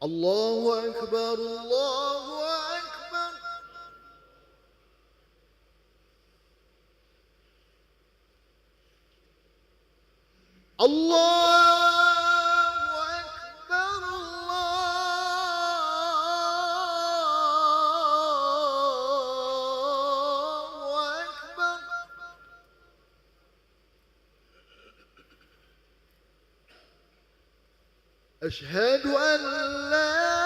الله أكبر الله أكبر. الله أكبر الله أكبر. أشهد أن لا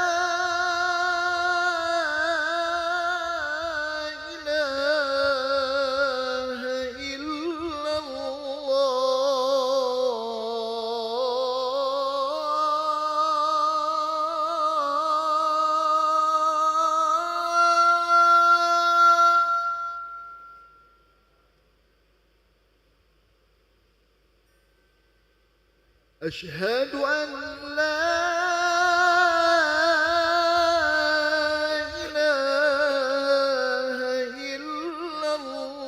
إله إلا الله. أشهد أن لا إله إلا الله.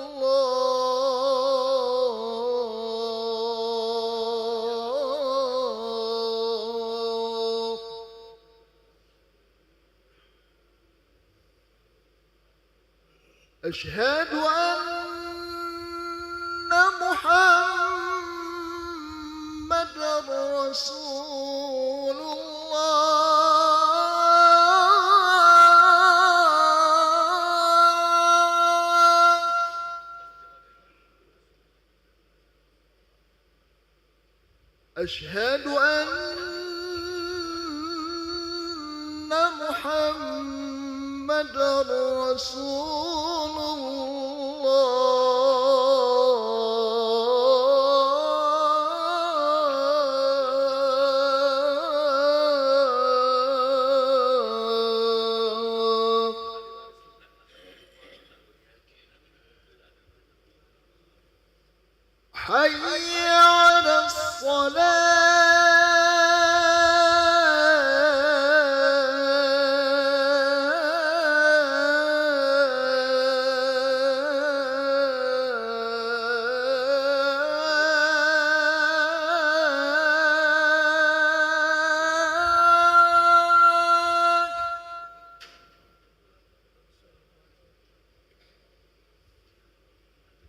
أشهد أن محمد رسول الله. أشهد أن محمد رسول الله. حي على الصلاة.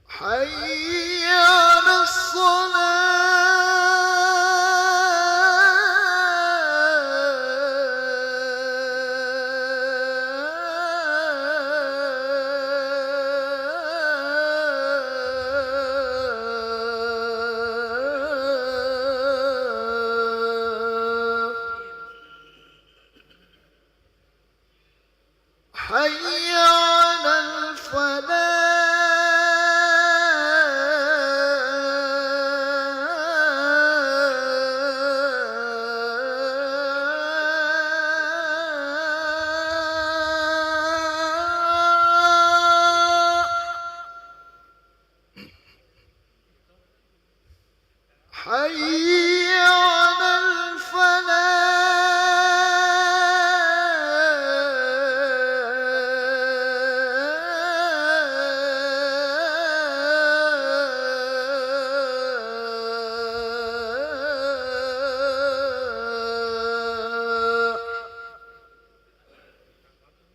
حي على الصلاة. حي على الفلاح. حي على الفلاح.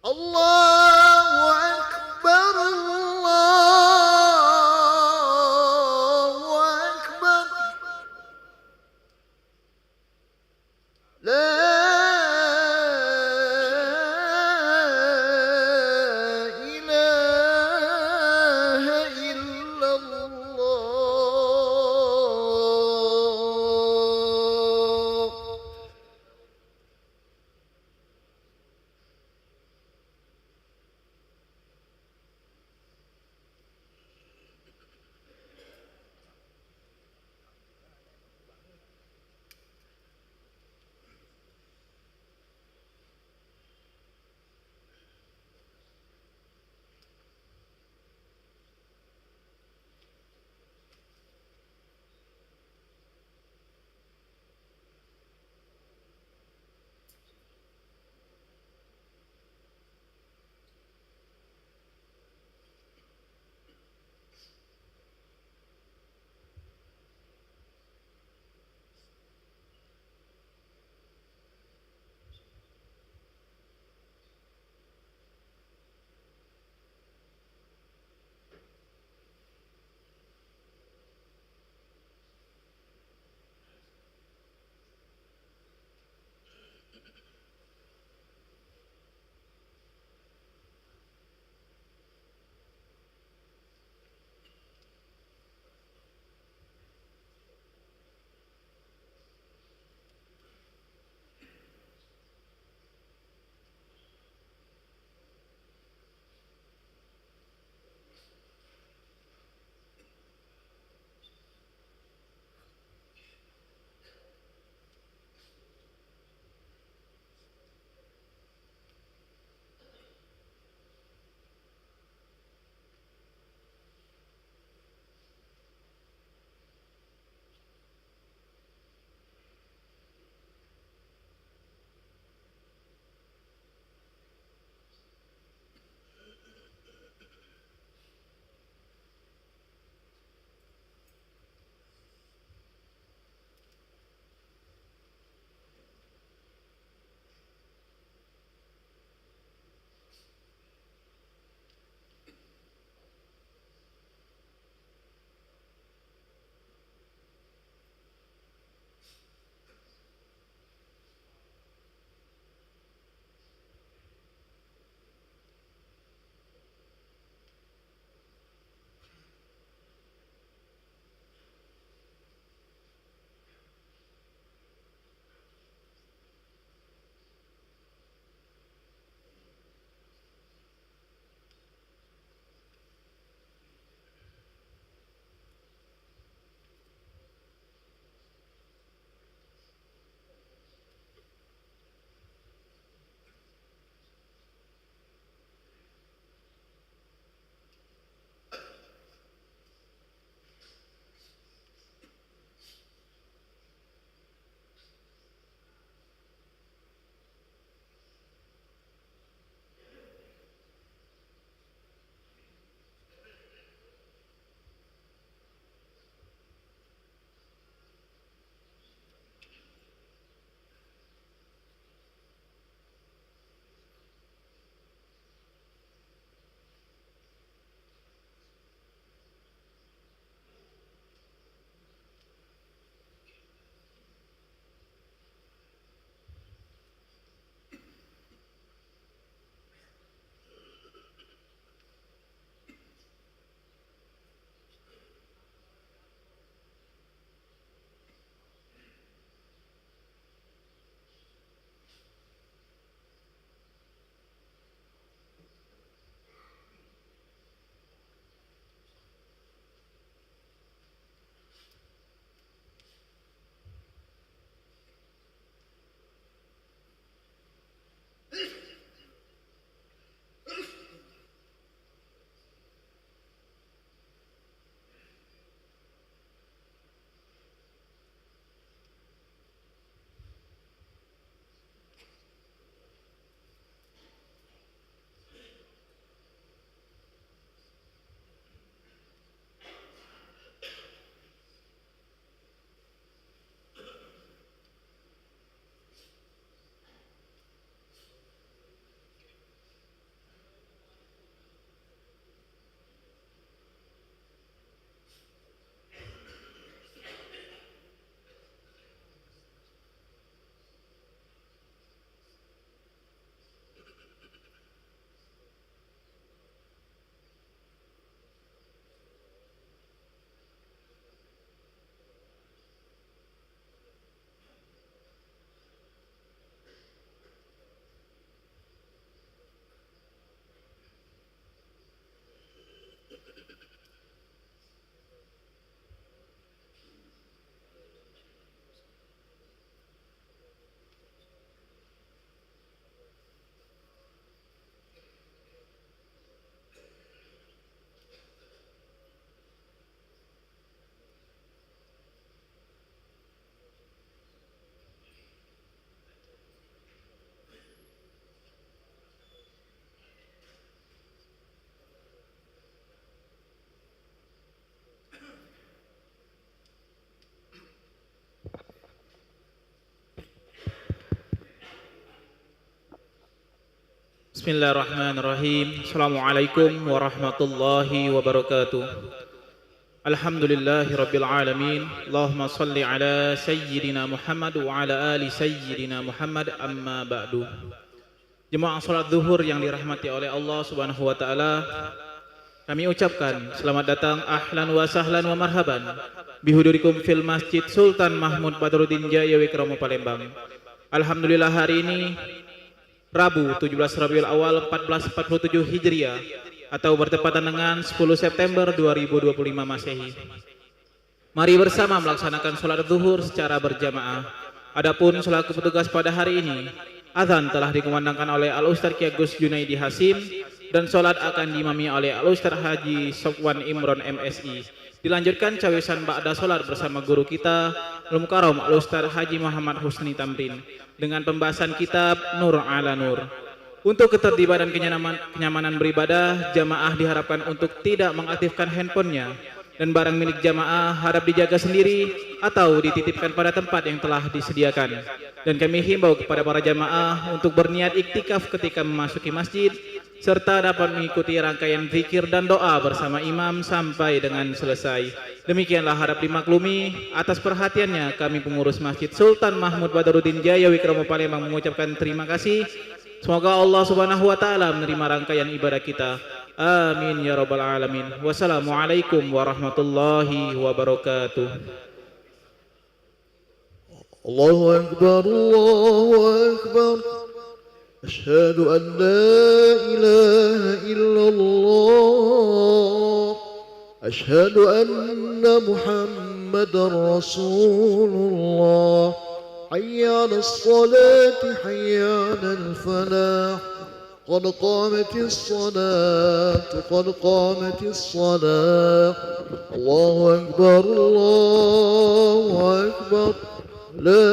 الله أكبر الله أكبر. Bismillahirrahmanirrahim. Assalamualaikum warahmatullahi wabarakatuh. Alhamdulillahi rabbil alamin. Allahumma salli ala sayyidina Muhammad wa ala ali sayyidina Muhammad, amma ba'du. Jemaah salat zuhur yang dirahmati oleh Allah Subhanahu wa taala, kami ucapkan selamat datang, ahlan wa sahlan wa marhaban bihudurikum fil Masjid Sultan Mahmud Badruddin Jaya Wikromo Palembang. Alhamdulillah, hari ini Rabu 17 Rabiul Awal 1447 Hijriah atau bertepatan dengan 10 September 2025 Masehi. Mari bersama melaksanakan sholat zuhur secara berjamaah. Adapun selaku petugas pada hari ini, azan telah dikumandangkan oleh Al-Ustaz Ki Agus Junaidi Hasim dan sholat akan diimami oleh Al-Ustaz Haji Sofwan Imron MSI. Dilanjutkan cawisan ba'da sholat bersama guru kita Al-Mukarram Al-Ustaz Haji Muhammad Husni Tamrin dengan pembahasan kitab Nur ala Nur. Untuk ketertiban dan kenyamanan beribadah, jamaah diharapkan untuk tidak mengaktifkan handphonenya, dan barang milik jamaah harap dijaga sendiri atau dititipkan pada tempat yang telah disediakan. Dan kami himbau kepada para jamaah untuk berniat iktikaf ketika memasuki masjid, serta dapat mengikuti rangkaian zikir dan doa bersama imam sampai dengan selesai. Demikianlah harap dimaklumi. Atas perhatiannya, kami pengurus Masjid Sultan Mahmud Badruddin Jaya Wikromo Palembang mengucapkan terima kasih. Semoga Allah Subhanahu wa taala menerima rangkaian ibadah kita. Amin ya rabbal alamin. Wassalamualaikum warahmatullahi wabarakatuh. Allahu Akbar, Allahu Akbar. Asyhadu an la ilaha illallah. Asyhadu anna Muhammadar Rasulullah. حي على الصلاة حي على الفلاح قد قامت الصلاة قد قامت الصلاة الله أكبر الله أكبر لا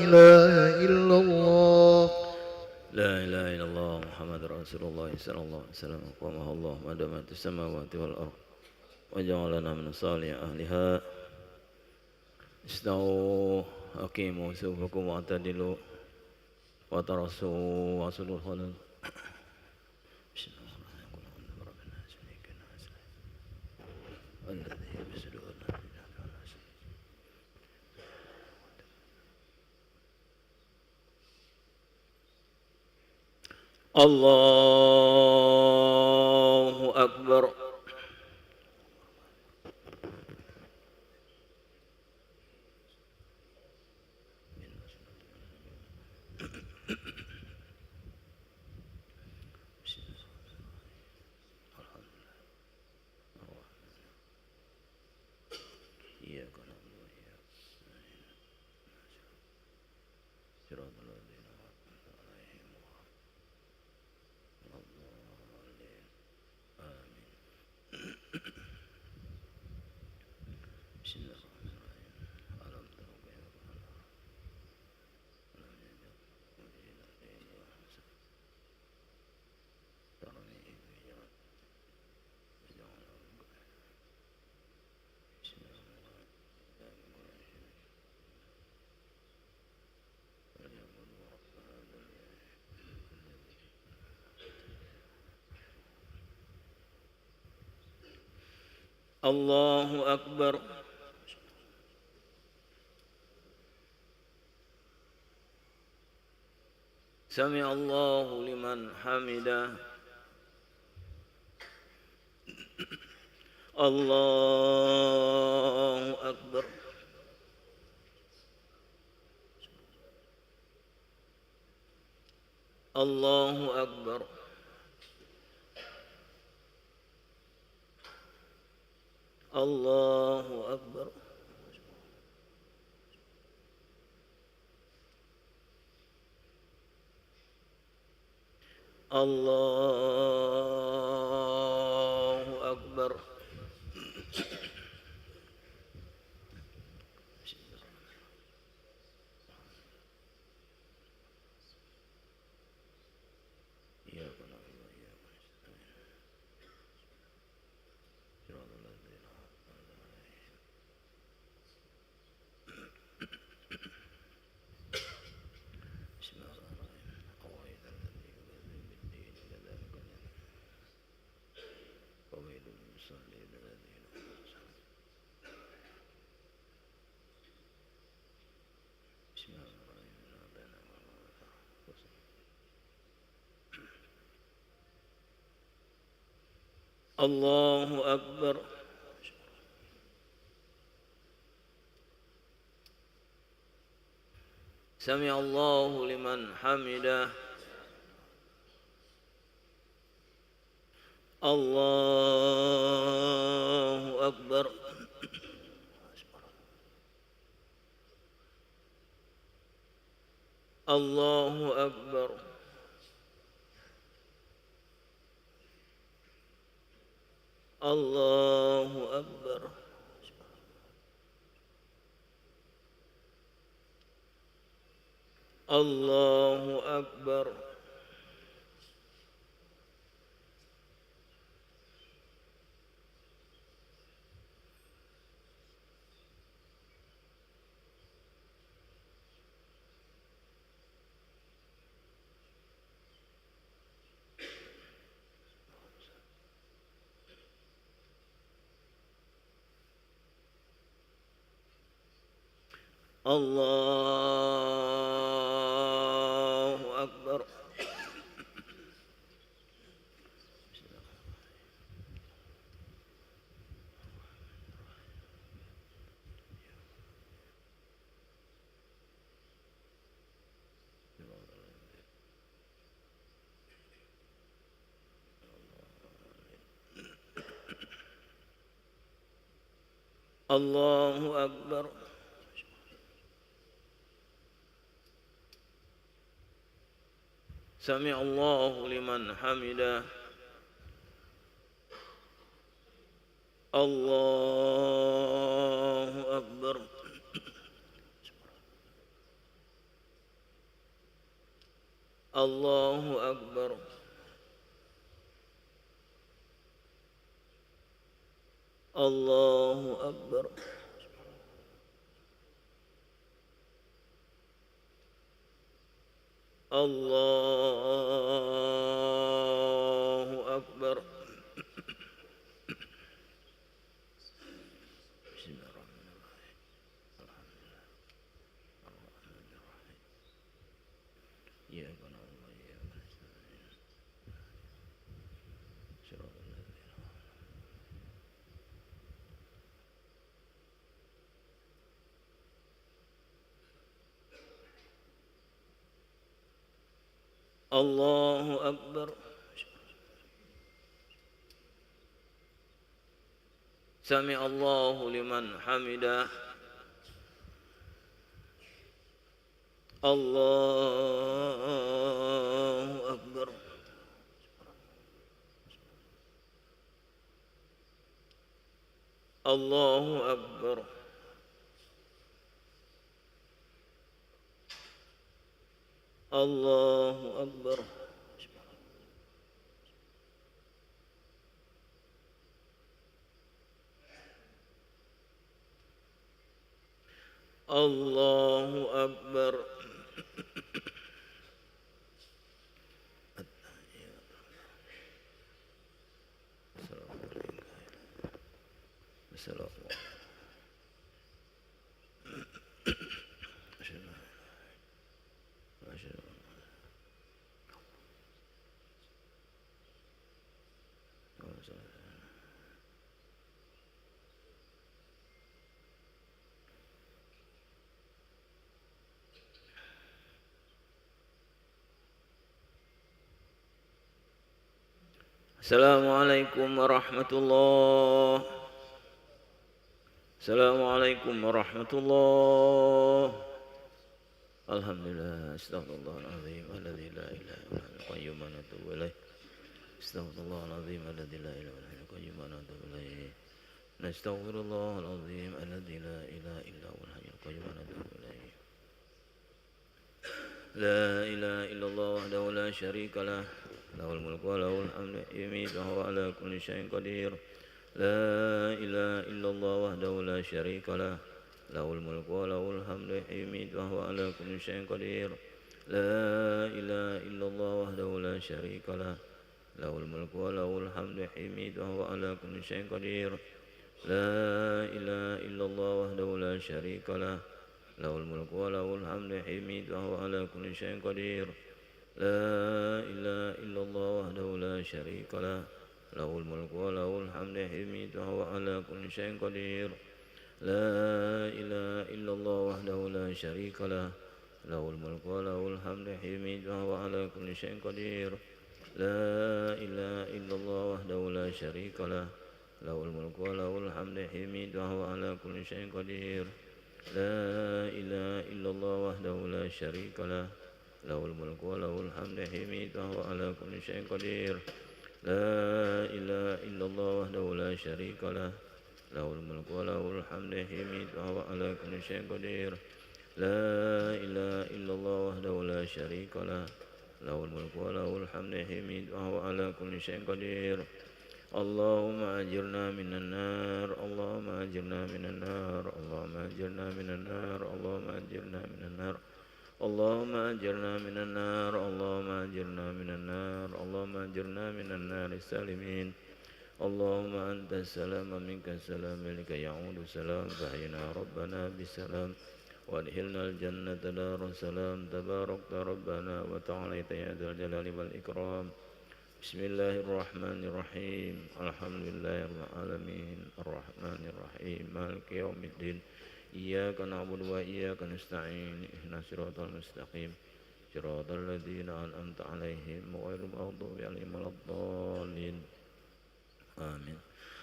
إله إلا الله لا إله إلا الله محمد رسول الله صلى الله عليه وسلم أقامها الله ما دامت السماوات والأرض وجعلنا من صالح أهلها استووا أقيموا صفوفكم واعتدلوا وترصوا واصلوا الخلل الذي يبسل الله أكبر الله أكبر سمع الله لمن حمده الله أكبر الله أكبر الله أكبر الله أكبر الله أكبر. سمع الله لمن حمده. الله أكبر. الله أكبر. الله أكبر. الله أكبر. الله أكبر. الله أكبر. سمع الله لمن حمده. الله أكبر. الله أكبر. الله أكبر. الله أكبر. بسم الله الرحمن الرحيم. الحمد لله الرحمن الرحيم. إياك نعبد وإياك نستعين. صراط الذين الله أكبر. سمع الله لمن حمده. الله أكبر. الله أكبر. الله أكبر. الله أكبر. السلام عليكم. Assalamualaikum warahmatullahi. Assalamualaikum warahmatullahi. Alhamdulillah. Astaghfirullahaladzim alladzi la ilaha illa huwal qayyum wa atubu ilaih. Astaghfirullahaladzim alladzi la ilaha illa huwal qayyum wa atubu ilaih. Nastaghfirullahaladzim alladzi la ilaha illa huwal hayyul qayyum wa atubu ilaih. لا إله إلا الله وحده لا شريك له له الملك وله الحمد يميت وهو على كل شيء قدير. لا إله إلا الله وحده لا شريك له له الملك وله الحمد يميت وهو على كل شيء قدير. لا إله إلا الله وحده لا شريك له له الملك وله الحمد يميت وهو على كل شيء قدير. لا إله إلا الله وحده لا شريك له له الملك وله الحمد يميت وهو على كل شيء قدير. لا إله إلا الله وحده لا شريك له له الملك وله الحمد يميت وهو على كل شيء قدير لا إله إلا الله وحده لا شريك له له الملك وله الحمد يميت وهو على كل شيء قدير لا إله إلا الله وحده لا شريك له له الملك وله الحمد يميت وهو على كل شيء قدير لا إله إلا الله وحده لا شريك له له الملك وله الحمد يميت وهو على كل شيء قدير لا إله إلا الله وحده لا شريك له له الملك وله الحمد يميت وهو على كل شيء قدير لا إله إلا الله وحده لا شريك له له الملك وله الحمد يميت وهو على كل شيء قدير اللهم أجرنا من النار اللهم أجرنا من النار اللهم أجرنا من النار اللهم أجرنا من النار اللهم أجرنا من النار اللهم أجرنا من النار اللهم أجرنا من النار السالمين اللهم أنت السلام منك السلام إليك يعود السلام فحينا ربنا بالسلام وادخلنا الجنة دار السلام تباركت ربنا وتعاليت يا ذا الجلال والإكرام بسم الله الرحمن الرحيم الحمد لله رب العالمين الرحمن الرحيم مالك يوم الدين إياك نعبد وإياك نستعين اهدنا الصراط المستقيم صراط الذين أنعمت عليهم غير المغضوب عليهم ولا الضالين آمين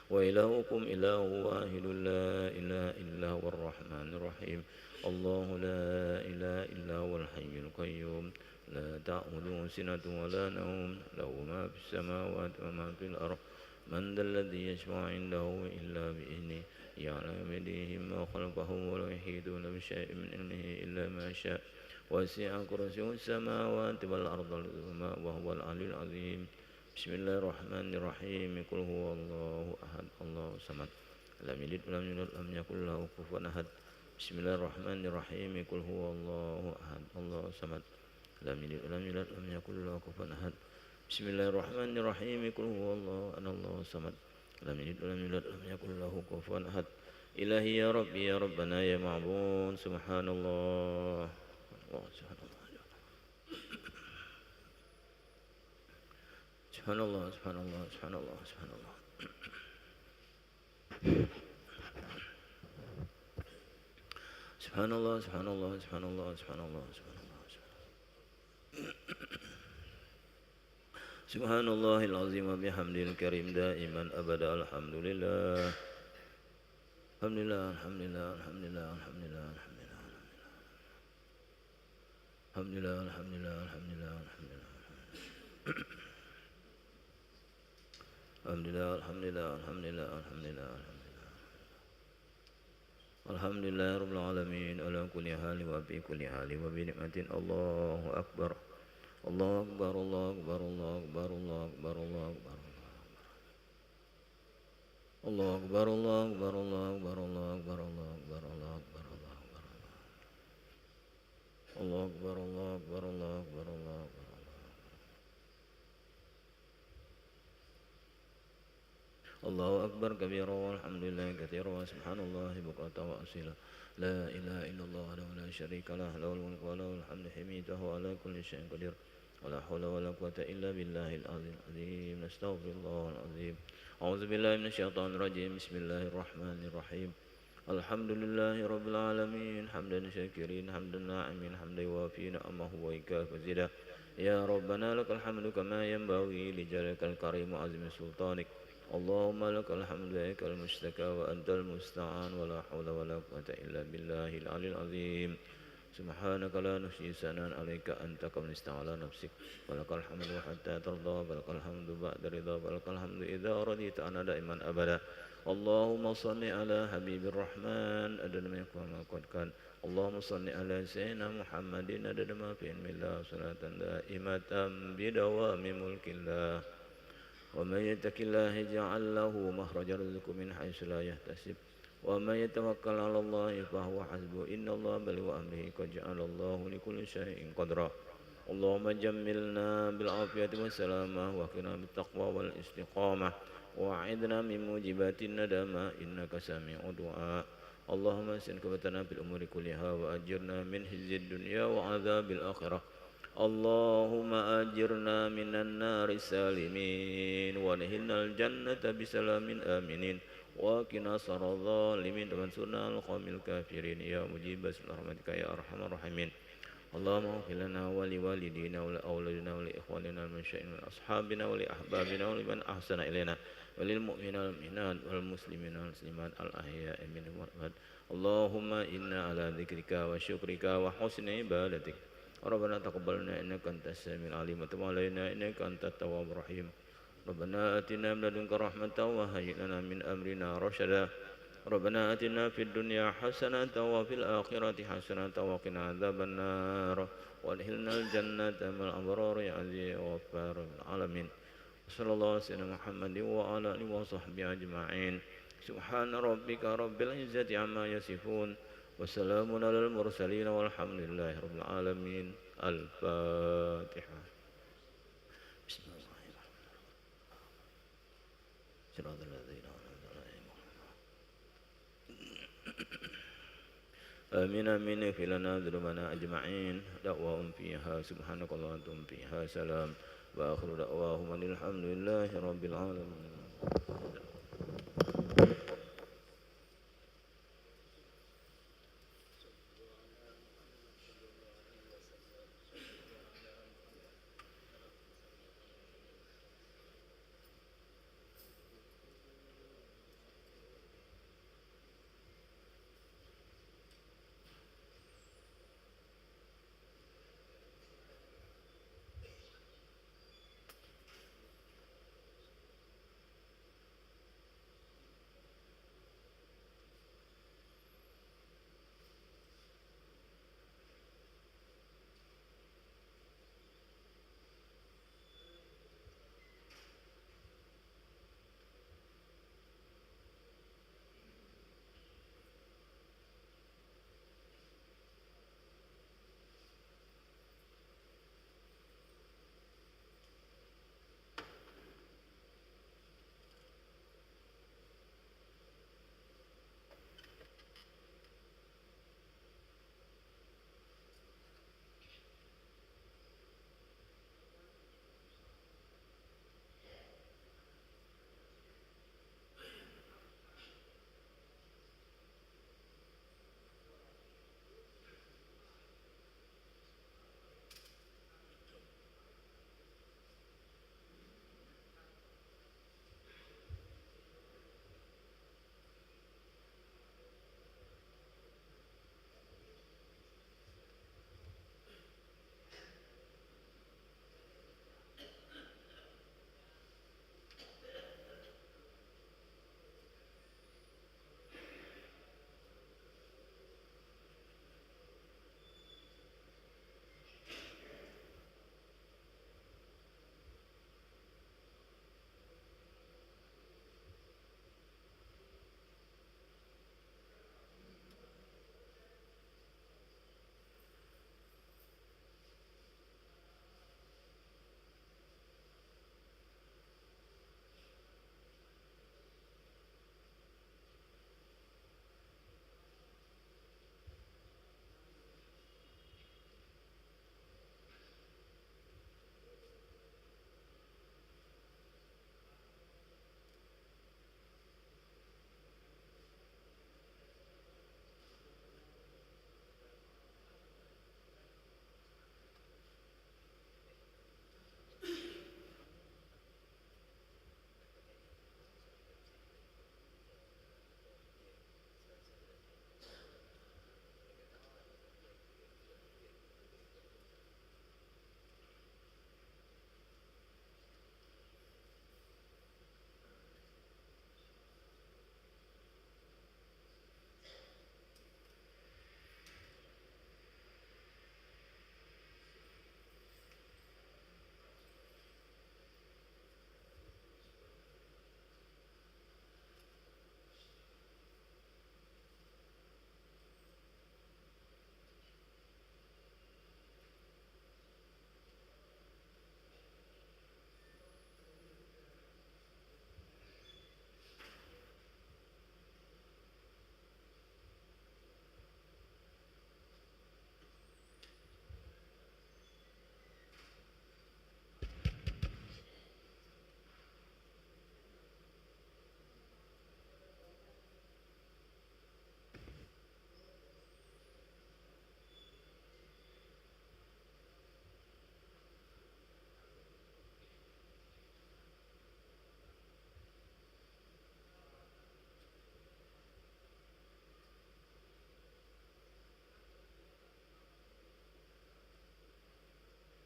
وإلهكم إله واحد لا إله إلا هو الرحمن الرحيم الله لا إله إلا هو الحي القيوم لا تأخذه سنة ولا نوم له ما في السماوات وما في الأرض من ذا الذي يشفع عنده إلا بإذنه يعلم بيده ما خلقه ولا يحيطون بشيء من علمه إلا ما شاء وسع كرسيه السماوات والأرض وهو العلي العظيم بسم الله الرحمن الرحيم قل هو الله أحد الله الصمد لم يلد ولم يولد ولم يكن له كفوا أحد بسم الله الرحمن الرحيم قل هو الله أحد الله الصمد لم يلد ولم يولد ولم يكن له كفوا أحد بسم الله الرحمن الرحيم قل هو الله أنا الله الصمد لم يلد ولم يولد ولم يكن له كفوا أحد إلهي يا ربي يا ربنا يا معبود سبحان الله سبحان الله سبحان الله سبحان الله سبحان الله سبحان الله سبحان الله سبحان الله سبحان الله سبحان الله سبحان الله سبحان الله العظيم وبحمده الكريم دائما أبدا الحمد لله الحمد لله الحمد لله الحمد لله الحمد لله الحمد لله الحمد لله الحمد لله الحمد لله الحمد لله الحمد لله الحمد لله الحمد لله الحمد لله الحمد لله رب العالمين على كل حال وفي كل حال وبنعمة الله أكبر الله أكبر الله أكبر الله أكبر الله أكبر الله أكبر الله أكبر الله أكبر الله أكبر الله أكبر الله أكبر الله أكبر الله أكبر الله أكبر الله أكبر الله أكبر الله أكبر كبيرا والحمد لله كثيرا وسبحان الله بكرة وأصيلا لا إله إلا الله وحده لا شريك له له الملك وله الحمد حميد وهو على كل شيء قدير ولا حول ولا قوة إلا بالله العظيم نستغفر الله العظيم أعوذ بالله من الشيطان الرجيم بسم الله الرحمن الرحيم الحمد لله رب العالمين حمدا شاكرين حمدا ناعمين حمدا يوافي نعمه ويكافئ مزيدا يا ربنا لك الحمد كما ينبغي لجلالك الكريم وعظيم سلطانك اللهم لك الحمد لك المشتكى وأنت المستعان ولا حول ولا قوة إلا بالله العلي العظيم سبحانك لا نحصي ثناء عليك أنت كما استعان على نفسك ولك الحمد حتى ترضى ولك الحمد بعد رضا ولك الحمد إذا رضيت أنا دائما أبدا اللهم صل على حبيب الرحمن أدنى ما يكون ما قد كان اللهم صل على سيدنا محمد أدنى ما في علم الله صلاة دائمة بدوام ملك الله ومن يتق الله يجعل له مخرجا يرزقه من حيث لا يحتسب ومن يتوكل على الله فهو حسبه إن الله بلغ أمره قد جعل الله لكل شيء قدرا اللهم جملنا بالعافية والسلامة وقنا بالتقوى والاستقامة وأعذنا من موجبات الندامة إنك سميع دعاء اللهم أحسن عاقبتنا في الأمور كلها وأجرنا من خزي الدنيا وعذاب الآخرة اللهم أجرنا من النار سالمين وادخلنا الجنة بسلام آمنين وقنا شر الظالمين وانصرنا على القوم الكافرين يا مجيب برحمتك يا أرحم الراحمين اللهم اغفر لنا ولوالدينا ولأولادنا ولإخواننا المنشئين من أصحابنا ولأحبابنا ولمن أحسن إلينا وللمؤمنين والمؤمنات والمسلمين والمسلمات الأحياء منهم والأموات اللهم إنا على ذكرك وشكرك وحسن عبادتك ربنا تقبلنا إنك أنت السميع العليم وتب علينا إنك أنت التواب الرحيم ربنا آتنا من لدنك رحمة وهيئ لنا من أمرنا رشدا ربنا آتنا في الدنيا حسنة وفي الآخرة حسنة وقنا عذاب النار وادخلنا الجنة مع الأبرار يا عزيز يا غفار العالمين صلى الله على سيدنا محمد وعلى آله وصحبه أجمعين سبحان ربك رب العزة عما يصفون وسلام على المرسلين والحمد لله رب العالمين الفاتحة بسم الله الرحمن الرحيم صراط الذين أنعمت عليهم آمين آمين اغفر لنا ذنوبنا أجمعين دعواهم فيها سبحانك اللهم وأنتم فيها سلام وآخر دعواهم أن الحمد لله رب العالمين.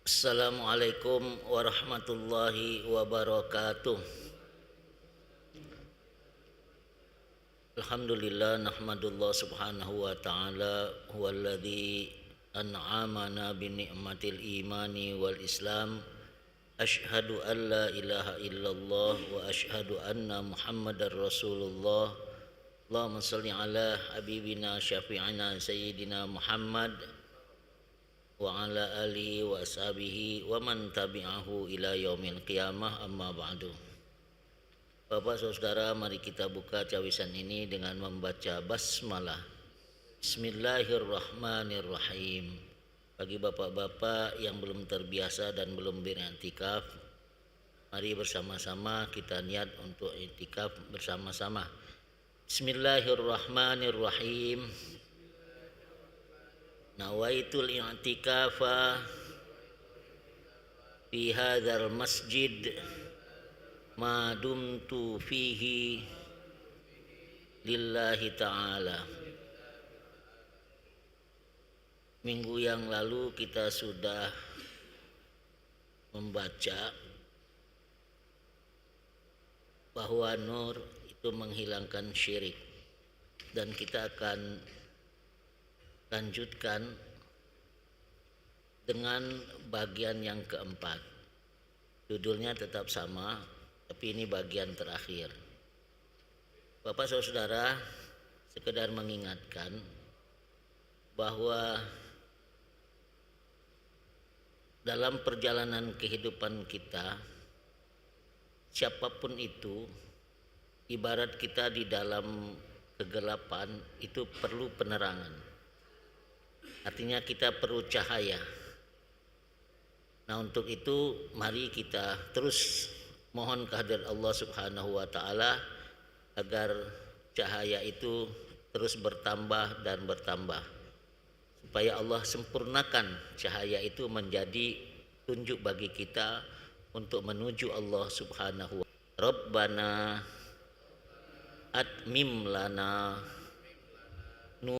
Assalamualaikum warahmatullahi wabarakatuh. Alhamdulillah nahmadullah subhanahu wa ta'ala huwallazi an'amana bi ni'matil imani wal islam. Asyhadu an la ilaha illallah wa asyhadu anna muhammadar rasulullah. Allahumma salli ala habibina syafi'ina sayyidina Muhammad wa ala alihi wa ashabihi wa man tabi'ahu ila yaumil qiyamah, amma ba'du. Bapak saudara, mari kita buka cawisan ini dengan membaca basmalah. Bismillahirrahmanirrahim. Bagi bapak-bapak yang belum terbiasa dan belum beriktikaf, mari bersama-sama kita niat untuk iktikaf bersama-sama. Bismillahirrahmanirrahim. Nawaitul i'tikafa fi hadzal masjid ma dumtu fihi lillahi ta'ala. Minggu yang lalu kita sudah membaca bahwa nur itu menghilangkan syirik, dan kita akan lanjutkan dengan bagian yang keempat. Judulnya tetap sama, tapi ini bagian terakhir. Bapak saudara, sekedar mengingatkan bahwa dalam perjalanan kehidupan kita, siapapun itu, ibarat kita di dalam kegelapan itu perlu penerangan. Artinya kita perlu cahaya. Nah, untuk itu mari kita terus mohon kehadirat Allah Subhanahu wa taala agar cahaya itu terus bertambah dan bertambah, supaya Allah sempurnakan cahaya itu menjadi tunjuk bagi kita untuk menuju Allah Subhanahu wa taala. Rabbana atmim lana